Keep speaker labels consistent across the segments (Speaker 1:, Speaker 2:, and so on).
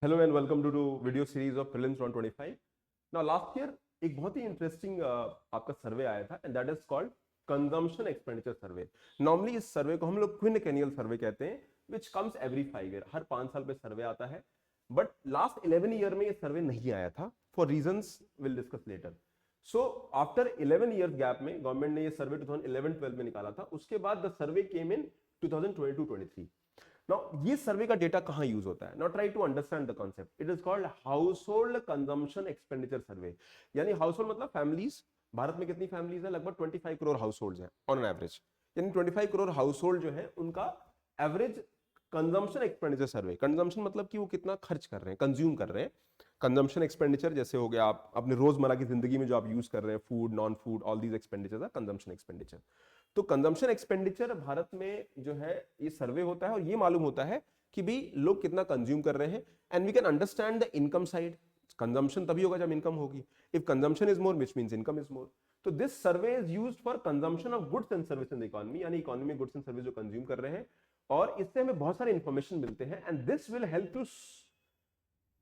Speaker 1: Hello and welcome to video series of prelims 125। Now last year एक बहुत ही interesting आपका सर्वे आया था and that is called consumption expenditure survey. Normally इस सर्वे को हम लोग क्विनकेनियल सर्वे कहते हैं, विच कम्स एवरी 5 ईयर। हर 5 साल पे सर्वे आता है, बट लास्ट 11 ईयर में ये सर्वे नहीं आया था for reasons will discuss later. So after 11 years gap में गवर्नमेंट ने ये सर्वे 2011-12 में निकाला था। उसके बाद the survey came in 2022-23। Now ये सर्वे का डेटा कहां यूज होता है? Now try to understand the concept. It is called household consumption expenditure survey. यानी हाउस होल्ड मतलब फैमिलीज। भारत में कितनी फैमिलीज है? लगभग 25 करोड़ हाउस होल्ड है ऑन एन एवरेज। यानी 25 करोड़ हाउस होल्ड जो है उनका average consumption expenditure survey. Consumption मतलब कि वो कितना खर्च कर रहे हैं, कंज्यूम कर रहे हैं। कंजम्पशन एक्सपेंडिचर जैसे हो गया आप अपने रोजमर्रा की जिंदगी में जो आप यूज कर रहे हैं, food, non food, all these expenditure are consumption expenditure. तो कंजम्पशन एक्सपेंडिचर भारत में जो है ये सर्वे होता है और ये मालूम होता है कि भाई लोग कितना कंज्यूम कर रहे हैं and we can understand the income side. Consumption तभी होगा जब इनकम होगी। If consumption is more which means income is more. तो this survey is used for consumption of goods and service in the economy, यानी economy में goods and service जो consume कर रहे हैं, और इससे हमें बहुत सारे इंफॉर्मेशन मिलते हैं and this will help to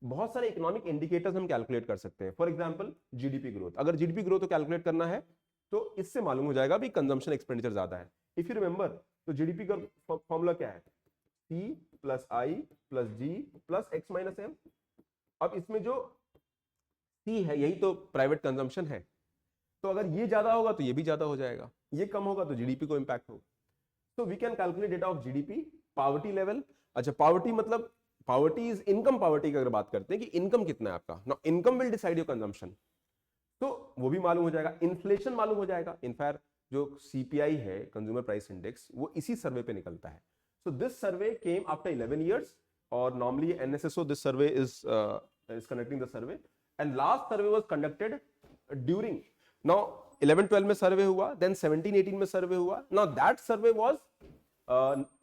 Speaker 1: बहुत सारे इकोनॉमिक इंडिकेटर्स हम कैलकुलेट कर सकते हैं। फॉर एग्जांपल जीडीपी ग्रोथ, अगर जीडीपी ग्रोथ को कैलकुलेट करना है तो इससे मालूम हो जाएगा भी कंजम्पशन एक्सपेंडिचर ज्यादा है। इफ यू रिमेंबर, तो जीडीपी का फॉर्मूला क्या है? C प्लस आई प्लस जी प्लस एक्स माइनस एम। अब इसमें जो C है यही तो प्राइवेट कंजम्पशन है, तो अगर ये ज्यादा होगा तो ये भी ज्यादा हो जाएगा, ये कम होगा तो जीडीपी को इंपैक्ट होगा। तो we can calculate data of GDP, poverty level. अच्छा, पावर्टी मतलब पावर्टी इज इनकम। पावर्टी की अगर बात करते हैं कि इनकम कितना है आपका, now income will decide your consumption, तो वो भी मालूम हो जाएगा। इन्फ्लेशन मालूम हो जाएगा। इनफैक्ट जो सीपीआई है, कंज्यूमर प्राइस इंडेक्स, वो इसी सर्वे पे निकलता है। So this survey came after 11 years और normally NSSO this survey is conducting the survey and last survey was conducted during, now 11-12 में सर्वे हुआ, देन 17-18 में सर्वे हुआ। नाउ दैट सर्वे वाज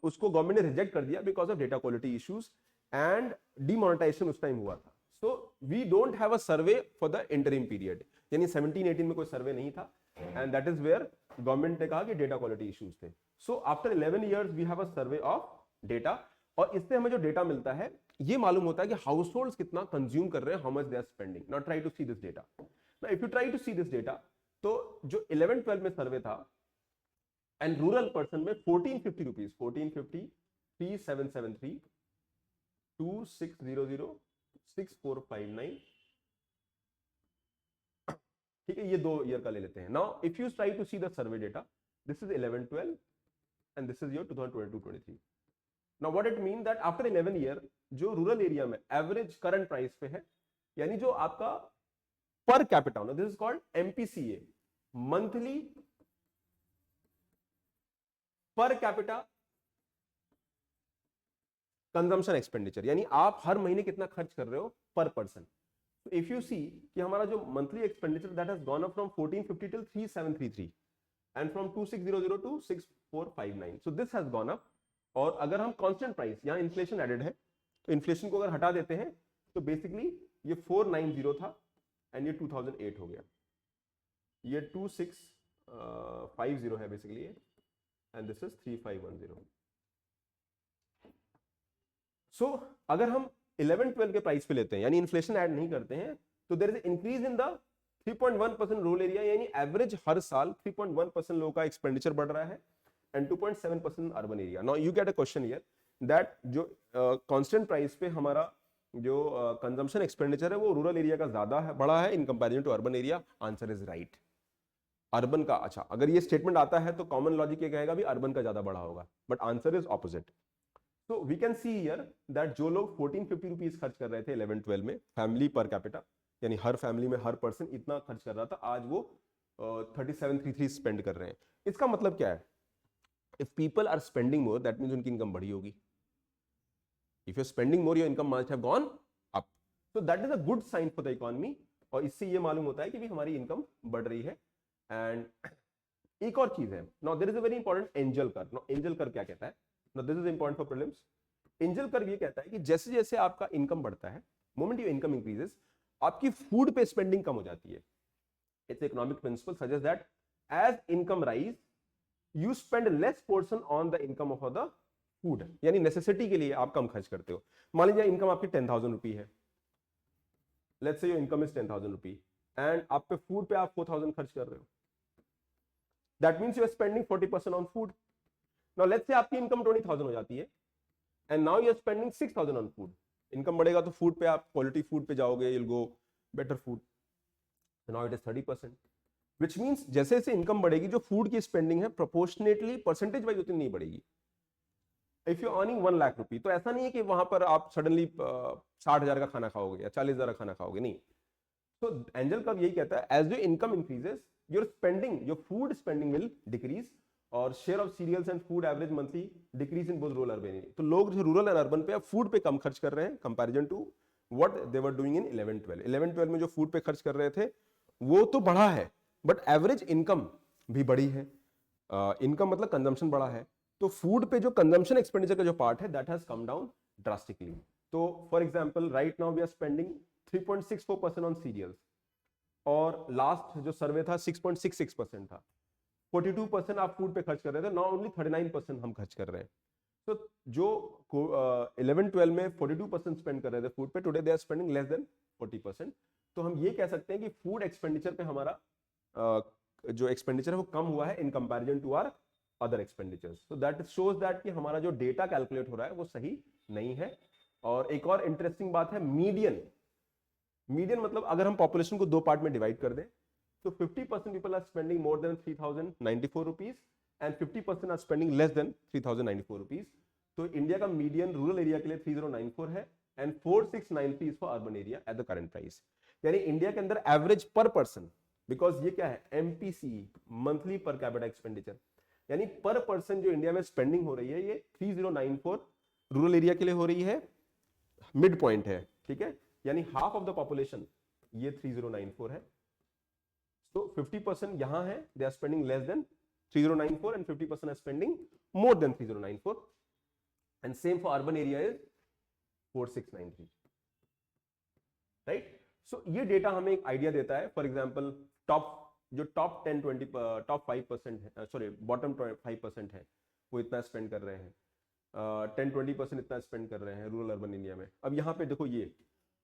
Speaker 1: उसको गवर्नमेंट ने रिजेक्ट कर दिया because of data quality issues and demonetization उस time हुआ था। So we don't have a survey for the interim period, यानी 17-18 में कोई सर्वे नहीं था and that is where government ने कहा कि डेटा क्वालिटी इश्यूज थे। So after 11 years we have a survey of data, और इससे हमें जो डेटा मिलता है ये मालूम होता है कि हाउस होल्ड कितना कंज्यूम कर रहे हैं, how much they are spending. Now try to see this data. Now if you try to see this data, तो जो 11-12 में सर्वे था एंड रूरल पर्सन में 1450 रुपीज, 1450 3773 2600 6459, ठीक है, ये 2 ईयर का ले लेते हैं। Now if you try to see the survey data, this is 11-12 and this is your 2022-23। Now what it mean that after 11 year जो रूरल एरिया में एवरेज करंट प्राइस पे है, यानी जो आपका per capita, this is called MPCA, monthly per capita consumption expenditure, यानी आप हर महीने कितना खर्च कर रहे हो पर पर्सन। इफ यू सी कि हमारा जो monthly expenditure that has gone up from 1450 till 3733 and from 2600 to 6459, so this has gone up. और अगर हम कांस्टेंट प्राइस, यहां इन्फ्लेशन एडेड है, तो इन्फ्लेशन को अगर हटा देते हैं तो बेसिकली ये 490 था एंड ये 2008 हो गया, ये 2650 है बेसिकली, एंड दिस इज 3510। सो अगर हम 11-12 के प्राइस पे लेते हैं, यानी इन्फ्लेशन ऐड नहीं करते हैं, तो there is increase in the 3.1% rural area, यानी एवरेज हर साल 3.1% लोगों का एक्सपेंडिचर बढ़ रहा है and 2.7% urban area. Now you get a question here that जो कांस्टेंट प्राइस पे हमारा जो कंजम्पशन एक्सपेंडिचर है वो रूरल एरिया का ज्यादा है, बड़ा है in comparison to urban area. Answer is right, urban का। अच्छा, अगर ये स्टेटमेंट आता है तो कॉमन लॉजिक ये कहेगा भी अर्बन का ज्यादा बड़ा होगा, but answer is opposite. So we can see here that जो लोग 1450 रुपीज खर्च कर रहे थे 11-12 में फैमिली पर कैपिटा, यानी हर फैमिली में हर पर्सन इतना खर्च कर रहा था, आज वो 3733 स्पेंड कर रहे हैं। इसका मतलब क्या है? If people are spending more that means उनकी इनकम बढ़ी होगी। If you spending more your income must have gone up, so that is a good sign for the economy, और इससे ये मालूम होता है कि भी हमारी इनकम बढ़ रही है। एंड एक और चीज है, now there is a very important Engel curve. Now Engel curve क्या कहता है? Now this is important for prelims. Engel curve ये कहता है कि जैसे जैसे आपका इनकम बढ़ता है, मोमेंट योर इनकम इंक्रीजेस, आपकी फूड पे स्पेंडिंग कम हो जाती है। It's economic principle suggest that as income rise you spend less portion on the income of the food यानी नेसेसिटी के लिए आप कम खर्च करते हो। मान लीजिए इनकम आपकी 10,000 रुपी है, let's say your income is 10,000 rupee and आप पे फूड पे आप 4,000 खर्च कर रहे हो, that means you are spending 40% on food. Now let's say आपकी इनकम 20,000 हो जाती है and now you are spending 6,000 on food. Income बढ़ेगा तो फूड पे आप क्वालिटी फूड पे जाओगे, you'll go better food, so now it is 30%, which means जैसे जैसे इनकम बढ़ेगी जो फूड की स्पेंडिंग है प्रोपोर्शनेटली परसेंटेज वाइज उतनी नहीं बढ़ेगी। इफ यू अर्निंग 1 लाख रुपी तो ऐसा नहीं है कि वहां पर आप सडनली 60,000 का खाना खाओगे या 40,000 का खाना खाओगे, नहीं। तो एंजल कर्व यही कहता है as your income increases your spending, your food spending will decrease और share of cereals and food average monthly decrease in both rural urban area. तो लोग जो रूरल एंड अर्बन पे अब फूड पे कम खर्च कर रहे हैं comparison to what they were doing in 11-12। 11-12 में जो फूड पे खर्च कर रहे थे वो तो बढ़ा है बट एवरेज इनकम भी बढ़ी है। इनकम मतलब कंजम्पशन बढ़ा है, तो फूड पे जो कंजम्पशन एक्सपेंडिचर का जो पार्ट है that has come down drastically. तो for example right now we are spending 3.64% on cereals और लास्ट जो सर्वे था 6.66% था। 42% आप फूड पे खर्च कर रहे थे, नाउ ओनली 39% हम खर्च कर रहे हैं। तो जो 11-12 में 42% स्पेंड कर रहे थे फूड पे, today they are spending less than 40%। तो हम ये कह सकते हैं कि फूड एक्सपेंडिचर पे हमारा जो एक्सपेंडिचर है वो कम हुआ है in comparison to our other expenditures. So that shows that कि हमारा जो डेटा कैलकुलेट हो रहा है वो सही नहीं है। और एक और इंटरेस्टिंग बात है मीडियन। मीडियन मतलब अगर हम पॉपुलेशन को दो पार्ट में डिवाइड कर दें तो 50% people are spending more than 3,094 rupees and 50% are spending less than 3,094 rupees. तो इंडिया का मीडियन रूरल एरिया के लिए 3094 है and 4693 for urban area at the current price. यानी इंडिया के अंदर एवरेज पर पर्सन, बिकॉज ये क्या है MPC, monthly per capita expenditure, यानी पर पर्सन जो इंडिया में स्पेंडिंग हो रही है ये 3094 रूरल एरिया के लिए हो रही है, मिड पॉइंट है, ठीक है। यानी हाफ ऑफ द पॉपुलेशन ये 3094 है। तो 50% यहां है, they are spending less than 3094 and 50% are spending more than 3094 and same for urban area is 4693, right. So ये डेटा हमें एक आइडिया देता है। फॉर एग्जांपल जो टॉप 10-20 टॉप 5% है, सॉरी बॉटम 5% है, वो इतना स्पेंड कर रहे हैं, 10-20% इतना स्पेंड कर रहे हैं रूरल अर्बन इंडिया में। अब यहाँ पे देखो ये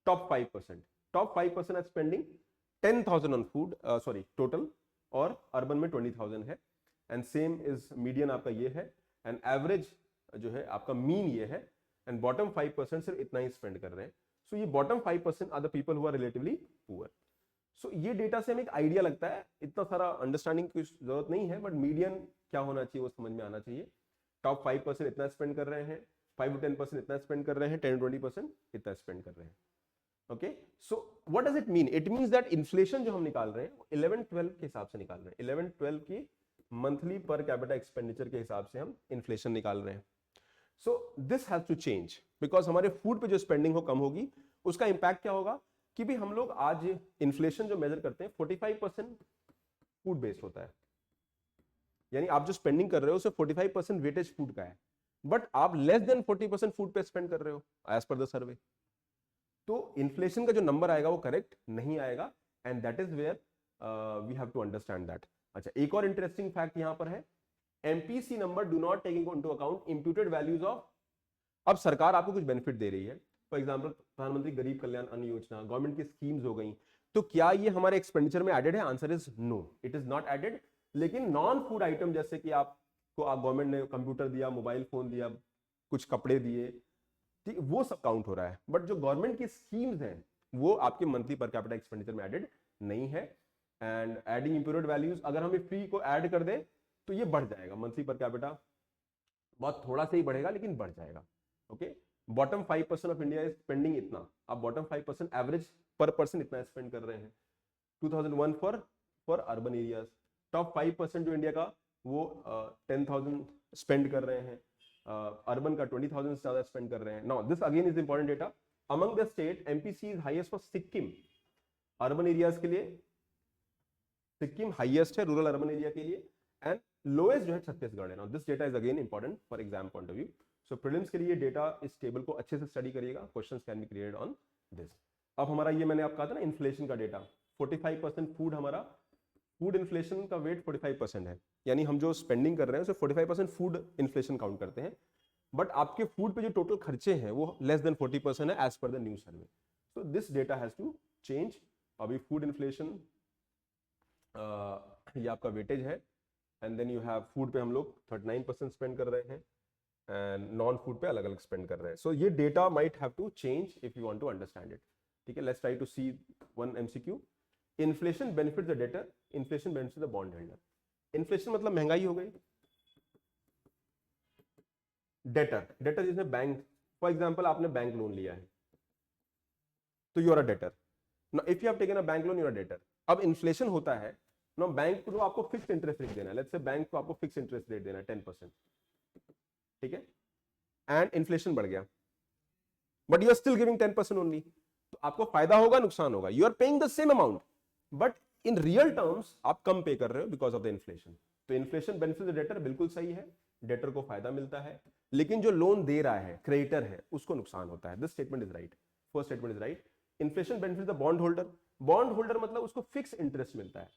Speaker 1: top 5% are spending 10,000 on food, sorry total, और अर्बन में 20,000 है एंड सेम इज मीडियन आपका ये है एंड एवरेज जो है आपका मीन ये है एंड बॉटम 5% सिर्फ इतना ही स्पेंड कर रहे हैं। सो ये bottom 5% are the people who are relatively poor. So ये डेटा से हमें एक आइडिया लगता है, इतना सारा अंडरस्टैंडिंग की जरूरत नहीं है बट मीडियन क्या होना चाहिए वो समझ में आना चाहिए। टॉप 5% इतना स्पेंड कर रहे हैं, 5-10% इतना स्पेंड कर रहे हैं, 10-20% इतना स्पेंड कर रहे हैं। Okay, so what does it mean? It means that inflation जो हम निकाल रहे हैं 11-12 के हिसाब से निकाल रहे हैं। 11-12 की मंथली पर कैपिटा एक्सपेंडिचर के हिसाब से हम इन्फ्लेशन निकाल रहे हैं। So this has to change because हमारे फूड पे जो स्पेंडिंग हो कम होगी, उसका इंपैक्ट क्या होगा कि भी हम लोग आज इन्फ्लेशन जो मेजर करते हैं 45% फूड बेस्ड होता है, यानी आप जो स्पेंडिंग कर रहे हो उससे 45% वेटेज फूड का है, बट आप लेस देन 40% फूड पे स्पेंड कर रहे हो एज पर द सर्वे। तो इन्फ्लेशन का जो नंबर आएगा वो करेक्ट नहीं आएगा and that is where we have to understand that. अच्छा, एक और इंटरेस्टिंग फैक्ट यहां पर है, MPC number do not taking into account imputed values of. अब सरकार आपको कुछ बेनिफिट दे रही है, फॉर एग्जांपल प्रधानमंत्री गरीब कल्याण अन्न योजना, गवर्नमेंट की स्कीम्स हो गई, तो क्या ये हमारे एक्सपेंडिचर में एडेड है? Answer is no, it is not added. लेकिन नॉन फूड आइटम जैसे कि आपको गवर्नमेंट ने कंप्यूटर दिया, मोबाइल फोन दिया, कुछ कपड़े दिए, ठीक, वो सब काउंट हो रहा है, बट जो गवर्नमेंट की स्कीम्स हैं वो आपके मंथली पर कैपिटा एक्सपेंडिचर में एडेड नहीं है। एंड एडिंग इंप्यूटेड वैल्यूज, अगर हम फ्री को ऐड कर दें तो ये बढ़ जाएगा, मंथली पर कैपिटा बहुत थोड़ा सा ही बढ़ेगा लेकिन बढ़ जाएगा। Okay, bottom 5% of India is spending इतना, आप बॉटम 5% एवरेज पर पर्सन इतना स्पेंड कर रहे हैं 2001 फॉर अर्बन एरियाज। टॉप 5% जो इंडिया का वो 10,000 स्पेंड कर रहे हैं, अर्बन का 20,000 से ज्यादा स्पेंड कर रहे हैं। Now this again is important data, among the state MPC is highest for Sikkim, urban areas के लिए सिक्किम हाईएस्ट है रूरल अर्बन एरिया के लिए, एंड लोएस्ट जो है छत्तीसगढ़ है। Now this data is again important for exam point of view. So prelims के लिए डेटा, इस टेबल को अच्छे से स्टडी करिएगा, questions can be created on this. अब हमारा ये मैंने आपको कहा था ना इन्फ्लेशन का डेटा, 45% फूड, हमारा फूड इन्फ्लेशन का वेट 45% है, यानी हम जो स्पेंडिंग कर रहे हैं उसे 45% फूड इन्फ्लेशन काउंट करते हैं। बट आपके फूड पे जो टोटल खर्चे हैं वो लेस देन 40% है as per the new survey. So this data has to change. अभी फूड इन्फ्लेशन ये आपका वेटेज है, and then you have food पे हम लोग 39% स्पेंड कर रहे हैं एंड नॉन फूड पे अलग अलग स्पेंड कर रहे हैं. सो ये data might have to change if you want to understand it. ठीक है, let's try to see one MCQ. Inflation benefit the debtor, inflation benefit the bond holder. Inflation मतलब महंगाई हो गई. डेटर, डेटर जिसने बैंक, फॉर एग्जांपल आपने bank loan लिया है तो you are a debtor. Now if you have taken a bank loan, you are a debtor. अब इन्फ्लेशन होता है ना, बैंक को आपको फिक्स्ड इंटरेस्ट रेट देना है. लेट्स से बैंक को आपको फिक्स्ड इंटरेस्ट रेट देना है 10%. ठीक है, एंड इन्फ्लेशन बढ़ गया but you are still giving 10% only. तो आपको फायदा होगा नुकसान होगा? You are paying the same amount but in real terms आप कम पे कर रहे हो बिकॉज ऑफ द इन्फ्लेशन. तो इन्फ्लेशन बेनिफिट द डेटर बिल्कुल सही है, डेटर को फायदा मिलता है, लेकिन जो लोन दे रहा है क्रेडिटर है उसको नुकसान होता है. This statement is right, first statement is right. Inflation benefit the bond holder. Bond holder मतलब उसको फिक्स इंटरेस्ट मिलता है.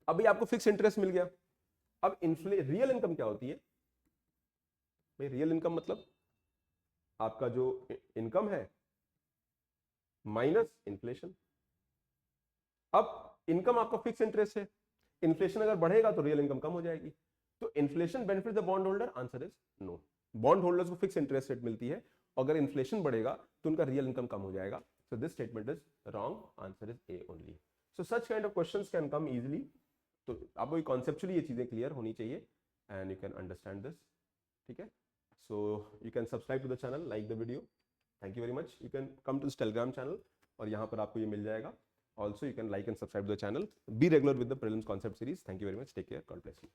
Speaker 1: अभी आपको फिक्स इंटरेस्ट मिल गया. अब रियल इनकम क्या होती है भाई? रियल इनकम मतलब आपका जो इनकम है माइनस इन्फ्लेशन. अब इनकम आपका फिक्स इंटरेस्ट है, इन्फ्लेशन अगर बढ़ेगा तो रियल इनकम कम हो जाएगी. तो inflation benefit the bond holder, answer is no. Bond holders को फिक्स इंटरेस्ट रेट मिलती है, अगर इन्फ्लेशन बढ़ेगा तो उनका रियल इनकम कम हो जाएगा. So this statement is wrong, answer is A only. So such kind of questions can come easily. तो आपको कॉन्सेप्चुअली ये चीजें क्लियर होनी चाहिए and you can understand this. ठीक है, so you can subscribe to the channel, like the video. Thank you very much. You can come to this Telegram channel और यहाँ पर आपको ये मिल जाएगा. Also, you can like and subscribe to the channel. Be regular with the prelims concept series. Thank you very much. Take care. God bless you.